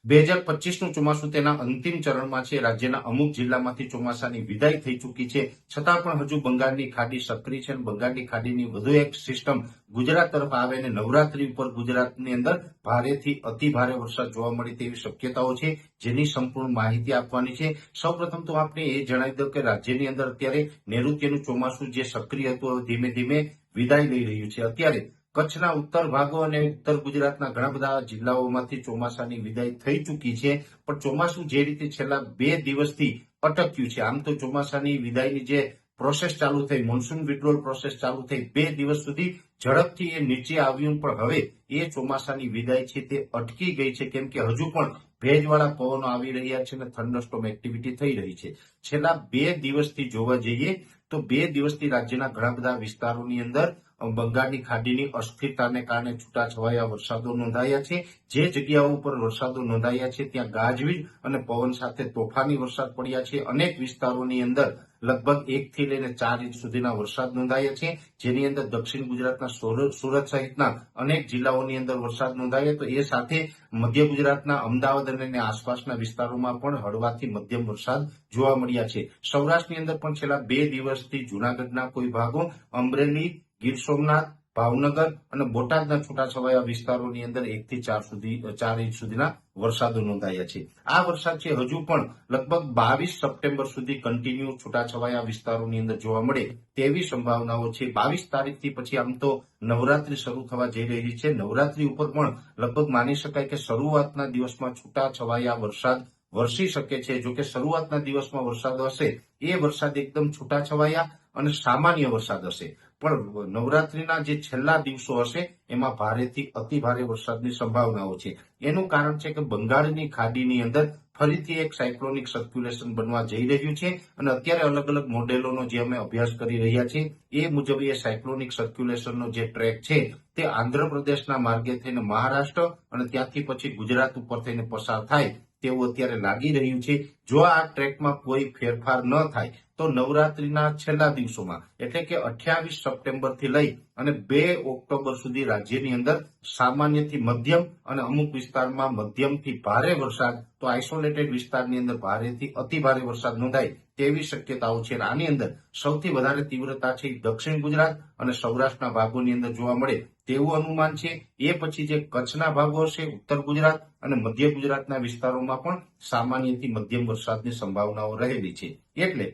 2025નું ચોમાસું તેના અંતિમ ચરણમાં છે। રાજ્યના અમુક જિલ્લામાંથી ચોમાસાની વિદાય થઈ ચૂકી છે, છતાં પણ હજુ બંગાળની ખાડી સક્રિય છે। બંગાળની ખાડીની વધુ એક સિસ્ટમ ગુજરાત તરફ આવે અને નવરાત્રી ઉપર ગુજરાતની અંદર ભારેથી અતિ ભારે વરસાદ જોવા મળે તેવી શક્યતાઓ છે, જેની સંપૂર્ણ માહિતી આપવાની છે। સૌપ્રથમ તો આપણે એ જણાવી દઉં કે રાજ્યની અંદર અત્યારે નૈઋત્યનું ચોમાસું જે સક્રિય હતું ધીમે ધીમે વિદાય લઈ રહ્યું છે। અત્યારે કચ્છના ઉત્તર ભાગો અને ઉત્તર ગુજરાતના ઘણા બધા જિલ્લાઓમાંથી ચોમાસાની વિદાય થઈ ચૂકી છે, પણ ચોમાસું જે રીતે છેલ્લા 2 દિવસથી અટક્યું છે, આમ તો ચોમાસાની વિદાયની જે પ્રોસેસ ચાલુ થઈ, મોન્સૂન વિડ્રોલ પ્રોસેસ ચાલુ થઈ 2 દિવસ સુધી ઝડપથી એ નીચે આવ્યું, પણ હવે એ ચોમાસાની વિદાય છે તે અટકી ગઈ છે, કેમ કે હજુ પણ ભેજવાળા પવનો આવી રહ્યા છે અને થંડરસ્ટોર્મ એક્ટિવિટી થઈ રહી છે। છેલ્લા 2 દિવસથી જોવા જઈએ તો 2 દિવસથી રાજ્યના ઘણા બધા વિસ્તારોની અંદર બંગાળની ખાડીની અસ્થિરતાને કારણે છૂટાછવાયા વરસાદો નોંધાયા છે। જે જગ્યાઓ ઉપર વરસાદો નોંધાયા છે ત્યાં ગાજવીજ અને પવન સાથે તોફાની વરસાદ પડ્યા છે। અનેક વિસ્તારોની અંદર લગભગ 1 થી લઈને 4 ઇંચ સુધીના વરસાદ નોંધાયા છે, જેની અંદર દક્ષિણ ગુજરાતના સુરત સહિતના અનેક જિલ્લાઓની અંદર વરસાદ નોંધાયો, તો એ સાથે મધ્ય ગુજરાતના અમદાવાદ અને આસપાસના વિસ્તારોમાં પણ હળવાથી મધ્યમ વરસાદ જોવા મળ્યા છે। સૌરાષ્ટ્રની અંદર પણ છેલ્લા 2 દિવસથી જૂનાગઢના કોઈ ભાગો, અમરેલી, ગીર સોમનાથ, ભાવનગર અને બોટાદના છૂટાછવાયા વિસ્તારોની અંદર 1 થી 4 ઇંચ સુધીના વરસાદો નોંધાયા છે। આ વરસાદ છે હજુ પણ લગભગ 22 સપ્ટેમ્બર સુધી કન્ટિન્યુ છૂટાછવાયા વિસ્તારોની અંદર જોવા મળે તેવી સંભાવનાઓ છે। 22 તારીખથી પછી આમ તો નવરાત્રી શરૂ થવા જઈ રહી છે। નવરાત્રી ઉપર પણ લગભગ માની શકાય કે શરૂઆતના દિવસમાં છૂટાછવાયા વરસાદ વરસી શકે છે। જો કે શરૂઆતના દિવસમાં વરસાદ હશે એ વરસાદ એકદમ છૂટાછવાયા અને સામાન્ય વરસાદ હશે, પણ નવરાત્રીના જે છેલ્લા દિવસો હશે એમાં ભારેથી અતિ ભારે વરસાદની સંભાવનાઓ છે। એનું કારણ છે કે બંગાળની ખાડીની અંદર ફરીથી એક સાયક્લોનિક સર્ક્યુલેશન બનવા જઈ રહ્યું છે અને અત્યારે અલગ અલગ મોડેલોનો જે અમે અભ્યાસ કરી રહ્યા છીએ એ મુજબ એ સાયક્લોનિક સર્ક્યુલેશનનો જે ટ્રેક છે તે આંધ્રપ્રદેશના માર્ગે થઈને મહારાષ્ટ્ર અને ત્યાંથી પછી ગુજરાત ઉપર થઈને પસાર થાય તેવું અત્યારે લાગી રહ્યું છે। જો આ ટ્રેકમાં કોઈ ફેરફાર ન થાય તો નવરાત્રીના છેલ્લા દિવસોમાં એટલે કે 28 સપ્ટેમ્બરથી લઈ અને 2 ઓક્ટોબર સુધી રાજ્યની અંદર સામાન્યથી મધ્યમ અને અમુક વિસ્તારમાં મધ્યમથી ભારે વરસાદ, તો આઇસોલેટેડ વિસ્તારની અંદર ભારેથી અતિ ભારે વરસાદ નોંધાય તેવી શક્યતાઓ છે। આની અંદર સૌથી વધારે તીવ્રતા છે દક્ષિણ ગુજરાત અને સૌરાષ્ટ્રના ભાગોની અંદર જોવા મળે તેવું અનુમાન છે। એ પછી જે કચ્છના ભાગો હશે, ઉત્તર ગુજરાત અને મધ્ય ગુજરાતના વિસ્તારોમાં પણ સામાન્યથી મધ્યમ વરસાદની સંભાવનાઓ રહેલી છે। એટલે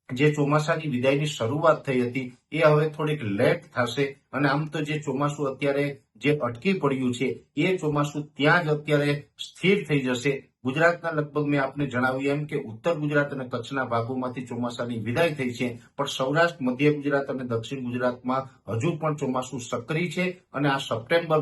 જે ચોમાસાની વિદાયની શરૂઆત થઈ હતી એ હવે થોડીક લેટ થશે અને આમ તો જે ચોમાસું અત્યારે જે અટકી પડ્યું છે એ ચોમાસું ત્યાં જ અત્યારે સ્થિર થઈ જશે। ગુજરાતના લગભગ મેં આપને જણાવ્યું એમ કે ઉત્તર ગુજરાત અને કચ્છના ભાગોમાંથી ચોમાસાની વિદાય થઈ છે, પણ સૌરાષ્ટ્ર, મધ્ય ગુજરાત અને દક્ષિણ ગુજરાતમાં હજુ પણ ચોમાસું સક્રિય છે અને આ સપ્ટેમ્બર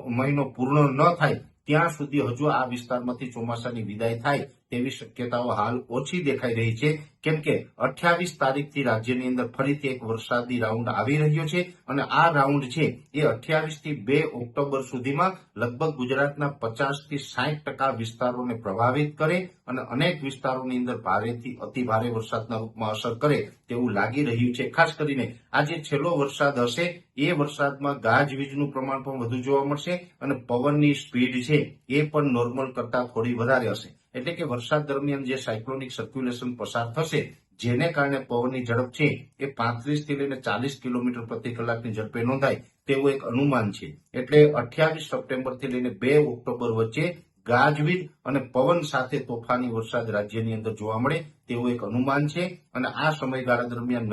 મહિનો પૂર્ણ ન થાય ત્યાં સુધી હજુ આ વિસ્તારમાંથી ચોમાસાની વિદાય થાય તેવી શક્યતાઓ હાલ ઓછી દેખાઈ રહી છે, કેમ કે 28 તારીખથી રાજ્યની અંદર ફરીથી એક વરસાદી રાઉન્ડ આવી રહ્યો છે અને આ રાઉન્ડ છે એ 28 થી 2 ઓક્ટોબર સુધીમાં લગભગ ગુજરાતના 50 થી 60% વિસ્તારોને પ્રભાવિત કરે અને અનેક વિસ્તારોની અંદર ભારેથી અતિ ભારે વરસાદના રૂપમાં અસર કરે તેવું લાગી રહ્યું છે। ખાસ કરીને આ જે છેલ્લો વરસાદ હશે એ વરસાદમાં ગાજવીજનું પ્રમાણ પણ વધુ જોવા મળશે અને પવનની સ્પીડ છે એ પણ નોર્મલ કરતા થોડી વધારે હશે। એટલે કે વરસાદ દરમિયાન જે સાયક્લોનિક સર્ક્યુલેશન પસાર થશે જેને કારણે પવનની ઝડપ છે એ 35 થી લઈને 40 કિલોમીટર પ્રતિ કલાકની ઝડપે નોંધાય તેવું એક અનુમાન છે। એટલે 28 સપ્ટેમ્બરથી લઈને 2 ઓક્ટોબર વચ્ચે ગાજવીજ અને પવન સાથે તોફાની વરસાદ રાજ્યની અંદર જોવા મળે તેવું એક અનુમાન છે અને આ સમયગાળા દરમિયાન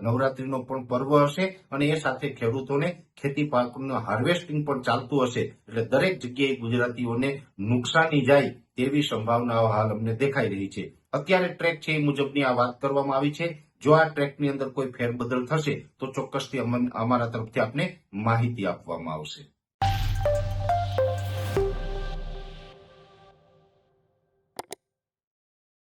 નવરાત્રીનો પણ પર્વ હશે અને એ સાથે ખેડૂતોને ખેતી પાકનું હાર્વેસ્ટિંગ પણ ચાલતું હશે, એટલે દરેક જગ્યાએ ગુજરાતીઓને નુકસાની જાય તેવી સંભાવનાઓ હાલ અમને દેખાઈ રહી છે। અત્યારે ટ્રેક છે એ મુજબની આ વાત કરવામાં આવી છે। જો આ ટ્રેકની અંદર કોઈ ફેરબદલ થશે તો ચોક્કસથી અમારા તરફથી આપને માહિતી આપવામાં આવશે।